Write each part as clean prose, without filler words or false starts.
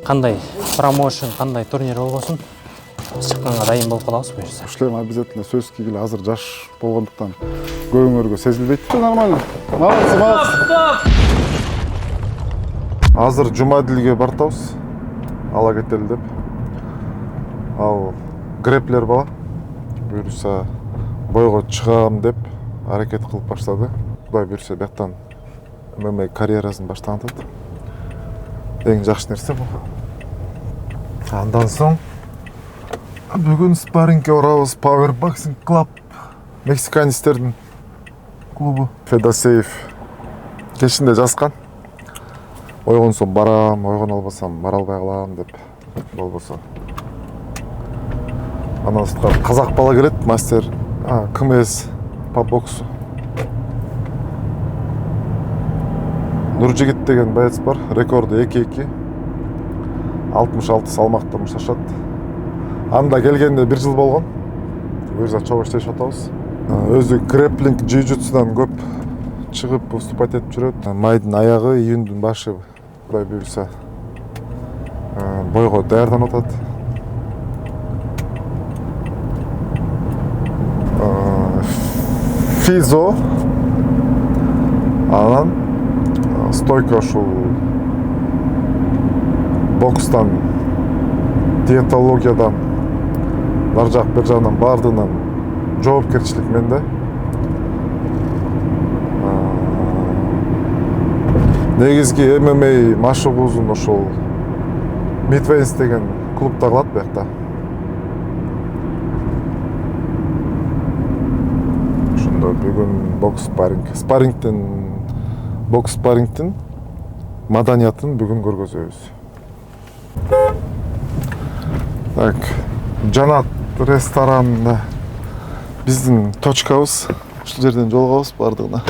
Қандай промоушен, қандай турнир болсын, шыққанға дайын болып қаласыз бұйырса. Шлем обязательно сөз келгелі азыр жаш болғандықтан көңілге сезілбейді. Нормально. Молодцы. Азыр Жұмаділге бартабыз. Ала кетелі деп. Ал греплер бала. Бұйырса бойға шығам деп әрекет қылып баштады. Құдай бұйырса бияқтан ММА карьерасын баштаған тат. Ең жақсы нәрсе бұл. Андан соң бүгін спаррингке орабыз. Power Boxing Club. Мексиканецтердің клубы. Федосеев кешінде жазған. Ойғын соң барам, ойғын албасам, бара албай қалам деп болбосо. Анан сыртқа қазақ бала келет, мастер КМС по боксу. Нұржігіт деген боец бар, рекорды 2-2. 66 салмақта мұшташат. Анда келгенде 1 жыл болған. Бұйырса чоң іштей шотабыз. Өзі грэплинг, джиу-джитсудан көп шығып выступать етіп жүреді. Майдың аяғы, июньдің башы Құдай бұйырса бойға даярдан отады. Физо, анан стойка ушул бокстан, диетологиядан, нар жақ бер жағынан бардығынан жоопкерчилик менде. Негизги ММА машыгуусун ошол Midwest деген клубта кылат буякта. Ошондо бүгүн бокс спаррингтен бокс спаррингтин маданиятын бүгүн көргөзөбүз. Так, Жанат ресторанында биздин точкабыз. Ушул жерден жолугабыз бардыгына.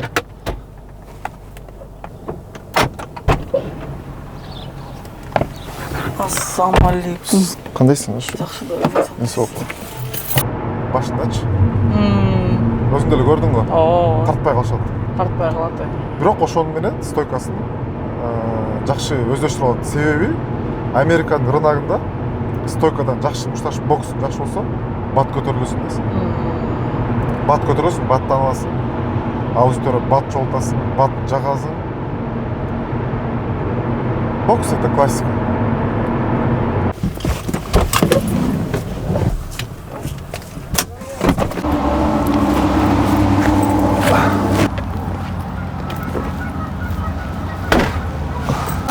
Ассалаумалейкум. Кандайсың? Жакшы да. Несі болып? Башындачы. Өзүң деле көрдүң го? Тартпай калышат. Тартпай калат. Бирок ошонун менен стойкасын жакшы өздөштүрүп алат. Себеби Американын рыногунда стойкадан жакшы мушташ бокс жакшы болсо, бат көтөрүлөсүң дейсиң. Бат көтөрөсүң, баттан аласың. Ауыз төрөп бат жолтасың, бат жагасың. Бокс это классика.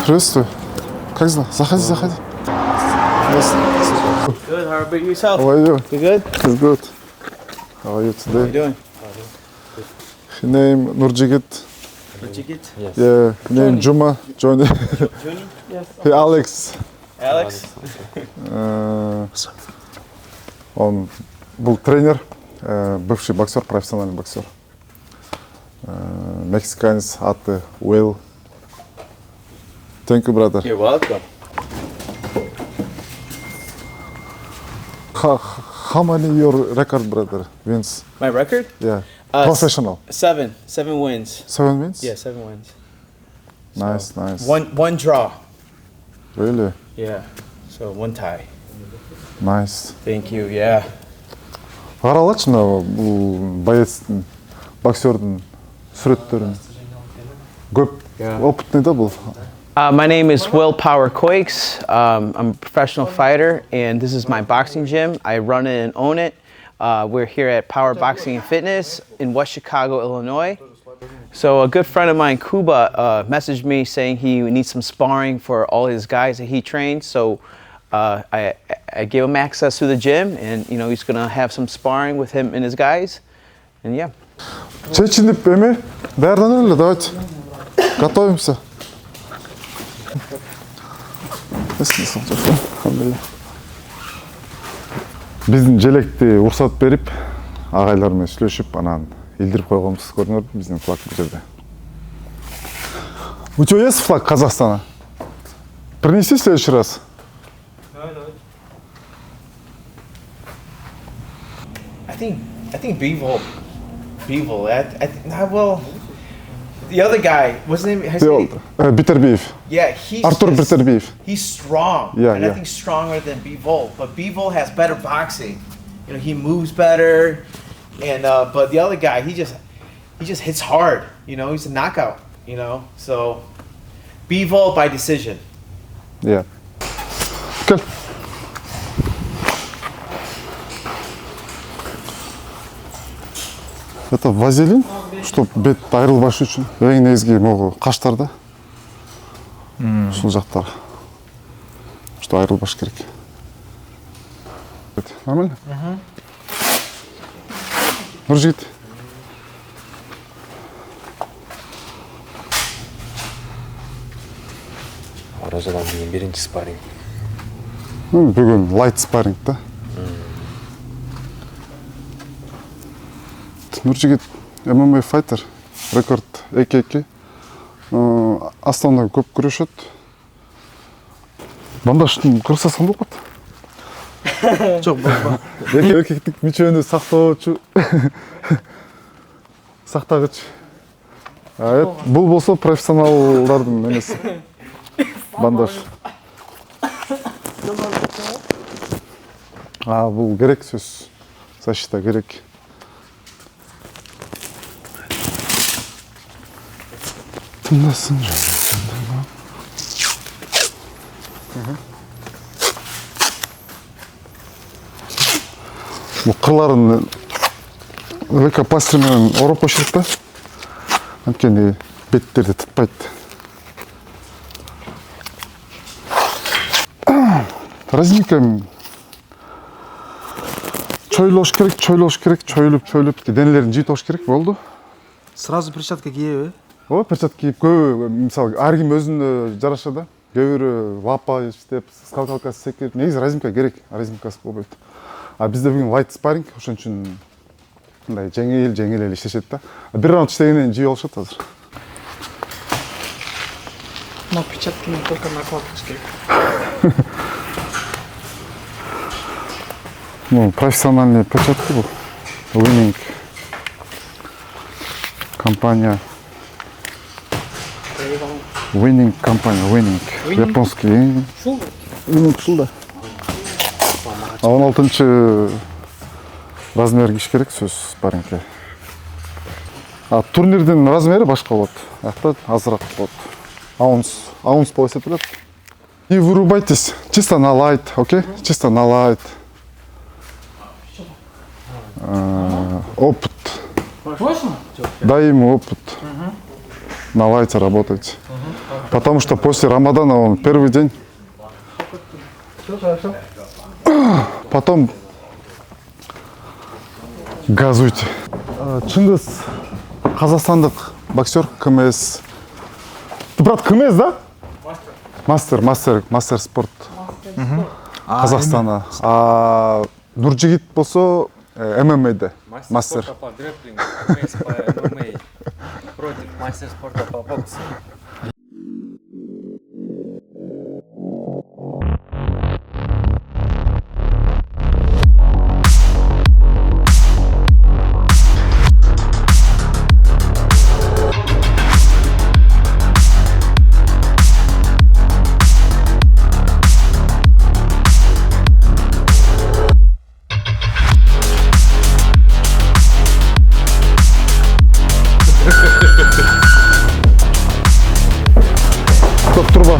Приветствую. Как дела? Заходи, заходи. Good. How about yourself? How are you? You good? It's good. How are you today? How you doing? His name Nurjigit. Nurjigit? Yes. Yeah. His name Juma. Johnny. Johnny? Yes. Hey, Alex. Alex? Он был тренер, бывший боксер, профессиональный боксер. Мексиканец аты Уилл. Thank you, brother. You're welcome. How many your record, brother? Wins? My record? Yeah. Professional. 7 wins. 7 wins? Yeah, 7 wins. Nice, nice. One draw. Really? Yeah. So 1 tie. Nice. Thank you. Yeah. Қаралатшы мына бұл боецтің, боксердің сүреттерін. Көп опытный да бұл. My name is Will Power Koiks. I'm a professional fighter, and this is my boxing gym. I run it and own it. We're here at Power Boxing and Fitness in West Chicago, Illinois. So a good friend of mine, Kuba, messaged me saying he needs some sparring for all his guys that he trains. So I gave him access to the gym, and you know he's gonna have some sparring with him and his guys. And yeah. Чечиніп эме, бәрден өлі, давайте. Готовимся. Біздің желекте уруксат берип, агайлармен сүйлөшүп, анан илдирип койгонбуз, көрдүңөр, биздин флаг бул жерде. У тебя есть флаг Казахстана? Принеси в следующий раз. I think Bevel. Well, the other guy, what's his name? His name? Битербиев. Yeah, he's Артур just- Битербиев. He's strong, Yeah, and yeah. I think stronger than Bivol. But Bivol has better boxing. You know, he moves better, and but the other guy, he just hits hard. You know, he's a knockout. You know, so Bivol by decision. Yeah. Gel. Это вазелин, чтобы бет айрылбаш үчүн. Эң негизги могу каштарда. Ушул жактар. Что айрылбаш керек. Нормально? Нуржигит. Оразадан кейін биринчи спарринг. Бүгүн лайт спарринг да. Нуржигит MMA файтер, рекорд 2-2. Астанада көп күрөшөт. Бандаштын кырса салып кат. Жок, болбойт. Эркектик мүчөнү сактоочу. Сактагыч. Бул болсо профессионалдардын эмеси. Бандаш. Бул керек сөз. Защита керек. Тыңдасын жаным. Бул кырларын лейкопластырь менен ороп коюш керек да. Анткени беттерди тытпайт. Разинка чойлош керек, чойлуп денелерин жыйып алыш керек болду. Сразу перчатка кийеби? Перчатка кийип көбү, мисалы, ар ким өзүнө жараша да. Көбүрө лапа иштеп, скалкалка секирип, негизи разинка керек, разинкасы болбойт. Бизде бүгүн лайт спарринг, ошон үчүн мындай жеңил эле иштешет да. Бир раунд иштегенден жыйып алышат азыр. Но перчатки не только накладывать керек. Профессиональные перчатки бул. Winning компания. Winning компания, Winning. Японский. Winning ушул да. 16-чы размер киш керек сөз спаррингке. Турнирдин размери башка болот. Акта азыраак болот. Аунс по эсептелет. Не вырубайтесь, чисто на лайт, окей? Чисто на лайт. Опыт. Точно? Дай ему опыт. На лайте работайте. Потому что после Рамадана он первый день. Потом газуйте. Чыңгыз казакстандык боксер КМС. Ты брат КМС, да? Мастер спорт. Казакстана. Нуржигит болсо ММА'де. Мастер. Спорта по грэпплингу, КМС по ММА. Против мастер спорта по боксу. Стоп, труба.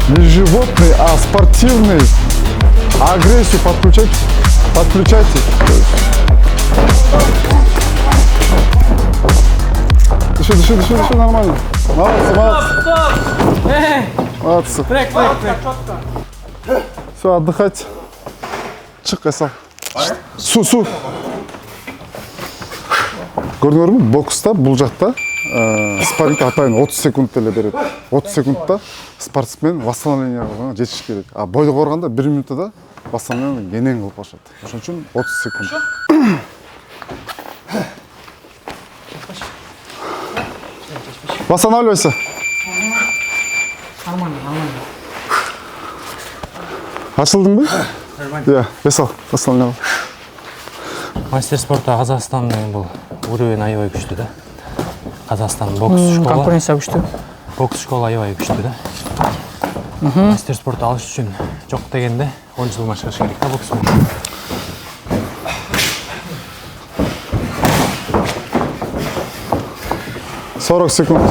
Не животный, а спортивный. Агрессию подключайте. Дыши, нормально. Молодцы. Трек. Все, отдыхать. Чык, Эсал. Су. Көрдүңөрбү, бокста бул жакта спарринг атайын 30 секунд эле берет. 30 секундта спортсмен восстановлениега жетиш керек. А бойдо корганда 1 минутта восстановление кенен кылып башат. Ошон үчүн 30 секунд. Восстанавливайся. Нормально. Açıldın mı? Ya, Esal, восстанавливай. Мастер спорта Қазақстанның бұл уровень аябай күшті да. Қазақстан бокс школа. Конкуренция күшті. Бокс школа аябай күшті да. Мастер спорта алыш үшін жоқ дегенде 10 жыл машыгыш керек да бокс. 40 секунд.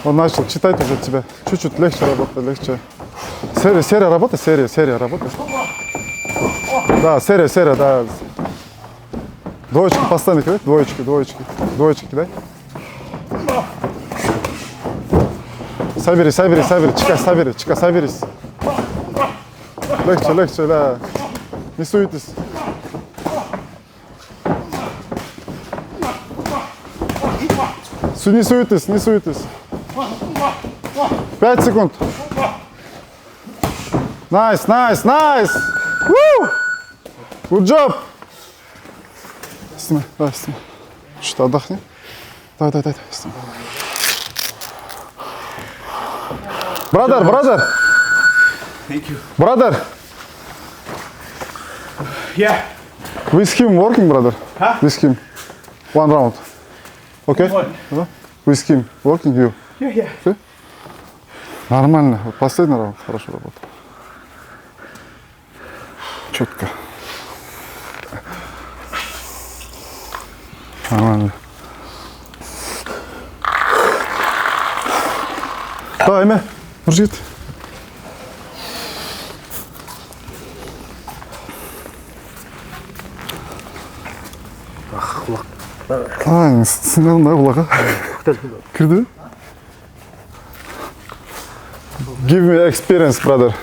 Он начал читать уже тебя. Чуть-чуть легче работает, легче. Серия работает, серия работает. Да, серия, да. Двоечки постоянно кидай, двоечки кидай. Соберись, чика, соберись. Легче, да. Не суетись. Не суетись. 5 секунд. Nice. Woo! Good job. Снимай, давай, снимай. Что, отдохни. Давай, снимай. Brother. Thank you. Brother. Yeah. With him working, brother. Huh? With him. 1 round. Okay? What? With him working you. Yeah. Okay? Нормально. Вот последний раунд. Хорошо работал. Четко. Нормально. Давай, Эме. Нуржигит. Сыңдадың да құлаға? Кірді? Give me experience, brother.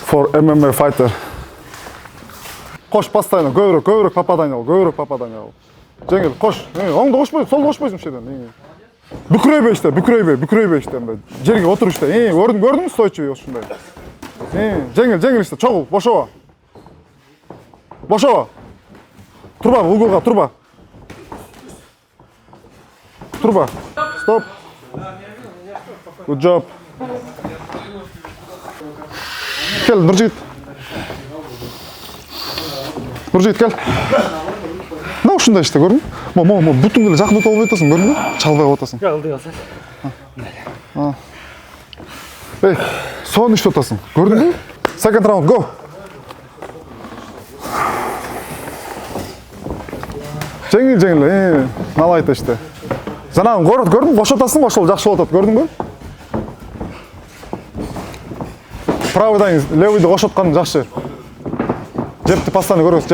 For MMA fighter. Қош постоянно, көбірек попадание ал. Жеңіл, қош. Оңды қошпайсың, солды қошпайсың шеден. Бүкірейбе іште. Жерге отыр іште. Көрдің стойчивый осындай. Жеңіл іште, чоғыл, бошова. Турба, уголға, турба. Стоп. Good job. Кел, Нуржигит, кел. Мынау ушундай іште, көрдің? Бүтін келе жақын толып етесің, көрдің бе? Чалбай отасың. Ей, соны іште отасың, көрдің бе? Second round, go. Жеңіл, налайты іште. Жанағын көрдің, қош отасың, қошол жақшы отады, көрдің бе? Правыйдан левыйды қош отқаның жақшы. Жепті пастаны көргөз.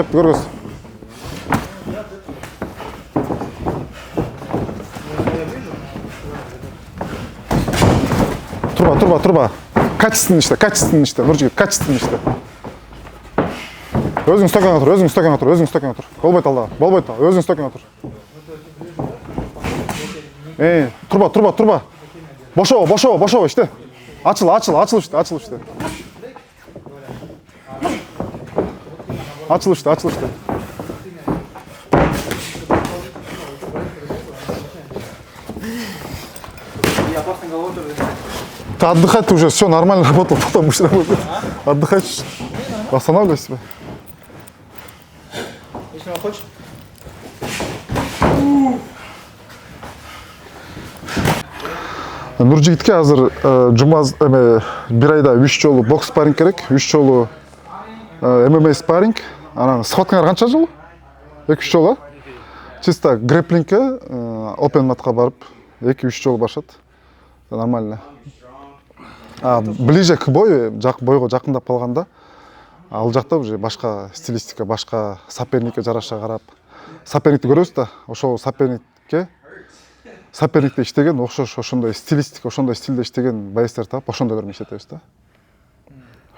Турба. Качественный іште, Нуржигит, качественный іште. Өзің стаканға тұр. Болбайт алда, өзің стаканға тұр. Турба. Бошова іште. Açıl işte. Açıl işte. Ты отдыхать уже, все нормально работал, потому что работает. Отдыхать, восстанавливай себя. Если он хочет. Нуржигитке азыр бир айда 3 жолу бокс спарринг керек, 3 жолу ММА спарринг. Анан схваткаңар канча жыл? 2-3 жол, чисто грэплингке, опен матка барып 2-3 жол башат. Нормально. Ближе к бою, бойго жакындап калганда, ал жакта уже башка стилистика, башка соперникке жараша карап. Соперникти көрөбүз да, ошол соперникте иштеген, окшош ошондой стилистика, ошондой стилде иштеген боецтер таап, ошондой көрүнүш этебиз да.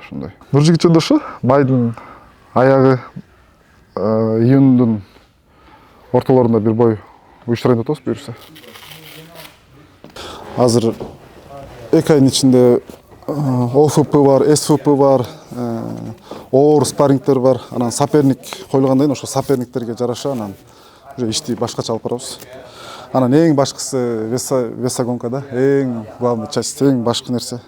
Ошондой. Нуржигит жолдошу майдын аягы июндун ортолорунда бир бой уюштурайын деп атабыз, буюрса. Азыр 2 айдын ичинде ОФП бар, СФП бар, оор спаррингтер бар. Анан соперник коюлгандан кийин ошо соперниктерге жараша анан уже ишти башкача алып барабыз. Анан эң башкысы весогонкада эң главный часть, эң башкы нерсе.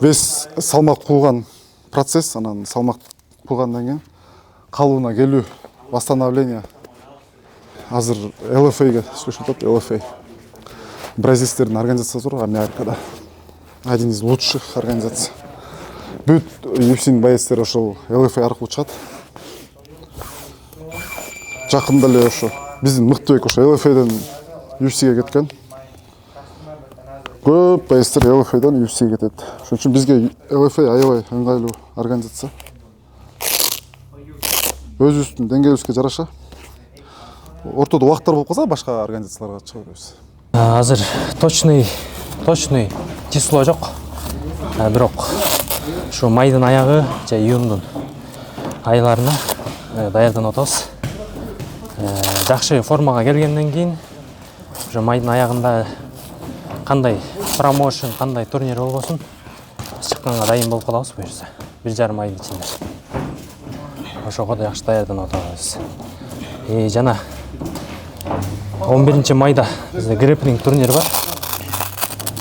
Вес салмак кууган процесс, анан салмак куугандан кийин калыбына келүү, восстановление. Азыр LFA-ге сүйлөшүп атат, LFA. Бразильсктердин организациясы бар Америкада. Один из лучших организаций. Бүт UFC'нин боецтери ошол LFA аркылуу чыгат. Жакында эле ошо биздин мыктыбек ошо LFA-ден UFC'ге кеткен. Көп боецтер LFA-дан UFC'ге кетет. Ошон үчүн бизге LFA аябай ыңгайлуу организация. Өзүбүздүн деңгээлибизге жараша ортодо убактар болуп калса башка организацияларга чыга беребиз. Азыр точный число жок. Бирок ушу майдын аягы же июндун айларына даярданып атабыз. Жакшы формага келгенден кийин ушу майдын аягында кандай промоушен, кандай турнир болбосун чыкканга дайын болуп калабыз буюрса. 1,5 айдын ичинде. Ошого да жакшы даярданып атабыз. Жана 11 майда бизде грэпплинг турнир бар.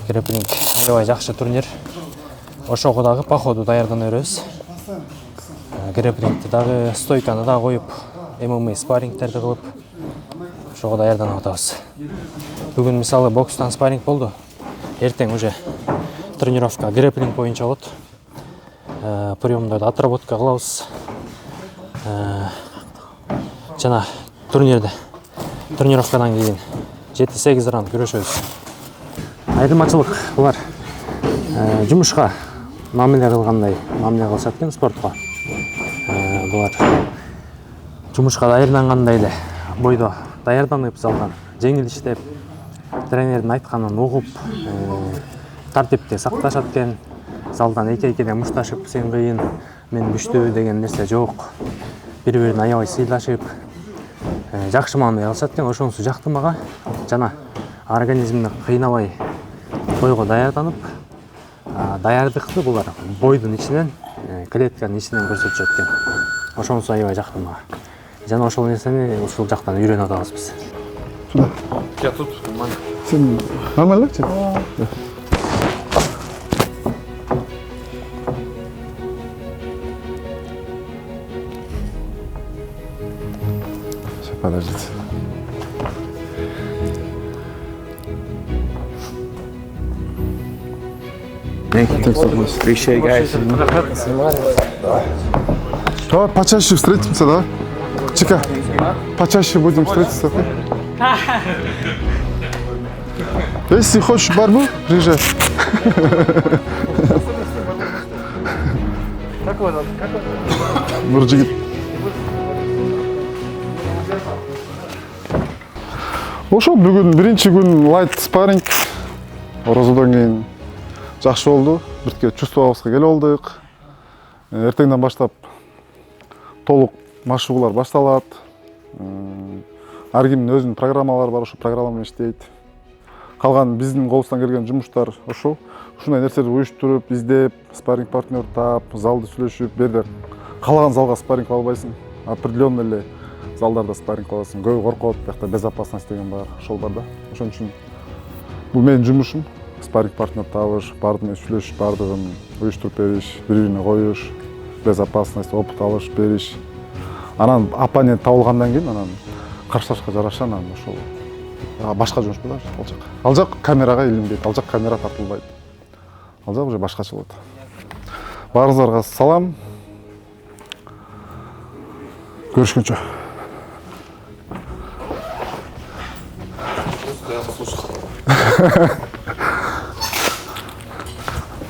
Грэпплинг аябай жакшы турнир. Ошого дагы по ходу даярдана беребиз. Грэпплингти дагы, стойканы да коюп, MMA спаррингтерди кылып, ошого даярданып атабыз. Бүгүн мисалы бокстан спарринг болду. Эртең уже тренировка грэпплинг боюнча болот. Приемдорду отработка кылабыз. Жана тренировкадан кийин 7-8 раунд күрөшөбүз. Айырмачылык булар жумушка мамиле кылгандай мамиле кылышат экен спортко. Булар жумушка даярдангандай эле бойдо даярданып залдан жеңил иштеп, тренердин айтканын угуп, тартипти сакташат экен. Залдан эки-экиден мушташып, сен кыйын, мен күчтүү деген нерсе жок. Бири-бирин аябай сыйлашып, жакшы мамиле кылышат экен. Ошонусу жакты мага. Жана организмди кыйнабай бойго даярданып, даярдыкты булар бойдун ичинен, клетканын ичинен көрсөтүшөт экен. Ошонусу аябай жакты мага. Жана ошол нерсени ушул жактан үйрөнүп атабыз биз. Я тут нормально. Сен нормально? Подождите. Thank you so much. Appreciate it, guys. Давай почаще встретимся, да? Чика, почаще будем встретиться. Если хочешь борьбу, приезжай. Нуржигит. Ошол бүгүн биринчи күн лайт спарринг. Оразадан кийин жакшы болду. Бирке чувствовалыбызга келип алдык. Эртеңден баштап толук машыгуулар башталат. Ар кимдин өзүнүн программалары бар, ошол программа менен иштейт. Калган биздин колубуздан келген жумуштар ошол. Ушундай нерселерди уюштуруп, издеп, спарринг партнер таап, залды сүйлөшүп, берде каалаган залга спарринг кыла албайсың. Определенный эле залдарда спарринг кыласың. Көбү коркот, биякта безопасность деген бар, ошол бар да. Ошон үчүн бул менин жумушум. Спарринг партнер табыш, барды менен сүйлөшүш, бардыгын уюштуруп бериш, бири-бирине коюш, безопасность, опыт алыш, бериш. Анан оппонент табылгандан кийин анан каршылашка жараша анан ошол башка жумуш болот ал жак. Ал жак камерага илинбейт, ал жак камера тартылбайт. Ал жак уже башкача болот. Баарыңыздарга салам. Көрүшкөнчө.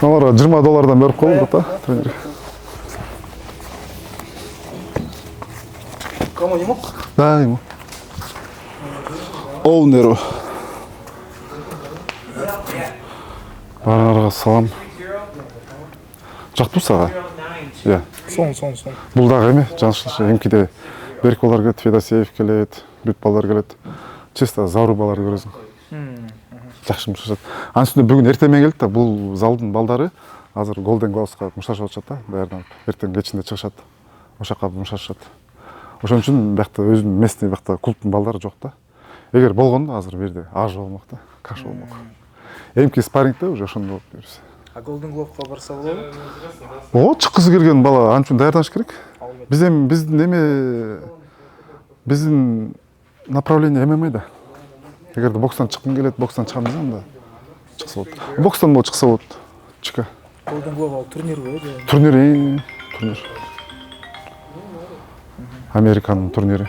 Аларга $20 берип коелу да, тренер. Кому ему? Да, ему. Оунеру. Баарыңарга салам. Жактуу сага? Иә. Сон. Бул дагы эме, жанышылышы эмкиде Берик балдар келет, Федосеев келет, бүт балдар келет. Чисто зару баларды көрөсүң. Жакшы мушташат. Анын үстүнө бүгүн эртең менен келди да, бул залдын балдары азыр Golden Glove'га мушташып атышат да, даярданып. Эртең кечинде чыгышат. Ошакка мушташат. Ошон үчүн биякта өзүнүн местный биякта клубтун балдары жок да. эгер болгондо азыр бул жерде аж болмок да, каша болмок. Эмки спаррингде уже ошондой болуп беребиз. А Golden Globe'га барса болобу? О, чыккысы келген бала анча даярданыш керек. Биз эми биздин эме биздин направление ММА да. Эгерде бокстан чыккың келет, бокстан чыгам десең анда чыкса болот. Бокстан боло чыкса болот. Чыка. Golden Globe ал турнирби? Турнир. Американын турнири.